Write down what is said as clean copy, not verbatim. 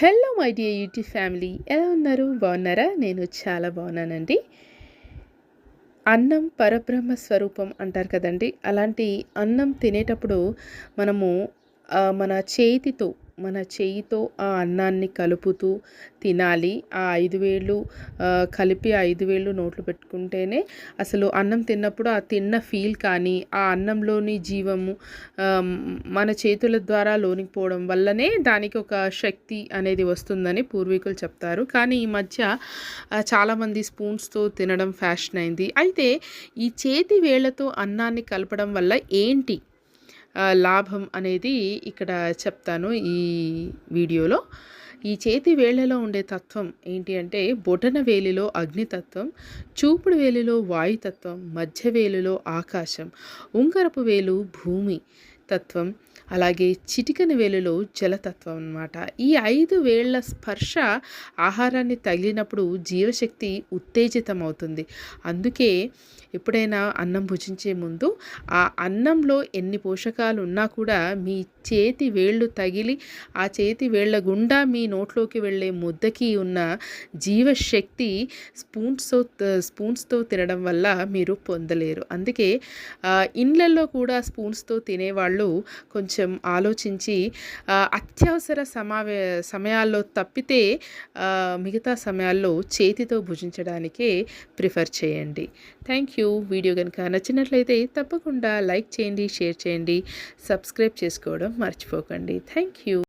Hello my dear YouTube family, ఎలా ఉన్నారు? బాగున్నారా? నేను చాలా బాగున్నానండి. అన్నం పరబ్రహ్మ స్వరూపం అంటారు కదండి. అలాంటి అన్నం తినేటప్పుడు మనము మన చేయితో ఆ అన్నాన్ని కలుపుతూ తినాలి. ఆ 5 వేళ్ళు కలిపి 5 వేళ్ళు నోట్లో పెట్టుకుంటేనే అసలు అన్నం తిన్నప్పుడు ఆ తిన్న ఫీల్ కానీ, ఆ అన్నంలోని జీవము మన చేతుల ద్వారా లోనికి పోవడం వల్లనే దానికి ఒక శక్తి అనేది వస్తుందని పూర్వీకులు చెప్తారు. కానీ ఈ మధ్య చాలామంది స్పూన్స్తో తినడం ఫ్యాషన్ అయింది. అయితే ఈ చేతి వేళ్ళతో అన్నాన్ని కలపడం వల్ల ఏంటి లాభం అనేది ఇక్కడ చెప్తాను ఈ వీడియోలో. ఈ చేతి వేళ్ళలో ఉండే తత్వం ఏంటి అంటే, బొటన వేలిలో అగ్నితత్వం, చూపుడు వేలిలో వాయుతత్వం, మధ్య వేలిలో ఆకాశం, ఉంగరపు వేలు భూమి తత్వం, అలాగే చిటికెన వేలులో జలతత్వం అన్నమాట. ఈ 5 వేళ్ల స్పర్శ ఆహారాన్ని తగిలినప్పుడు జీవశక్తి ఉత్తేజితం అవుతుంది. అందుకే ఎప్పుడైనా అన్నం భుజించే ముందు ఆ అన్నంలో ఎన్ని పోషకాలు ఉన్నా కూడా మీ చేతి వేళ్ళు తగిలి ఆ చేతి వేళ్ళ గుండా మీ నోట్లోకి వెళ్ళే ముద్దకి ఉన్న జీవశక్తి స్పూన్స్తో తినడం వల్ల మీరు పొందలేరు. అందుకే ఇండ్లల్లో కూడా స్పూన్స్తో తినేవాళ్ళు కొంచెం ఆలోచించి అత్యవసర సమయాల్లో తప్పితే మిగతా సమయాల్లో చేతితో భుజించడానికే ప్రిఫర్ చేయండి. Thank you. వీడియో కనుక నచ్చినట్లయితే తప్పకుండా లైక్ చేయండి, షేర్ చేయండి, సబ్స్క్రైబ్ చేసుకోవడం మర్చిపోకండి. Thank you.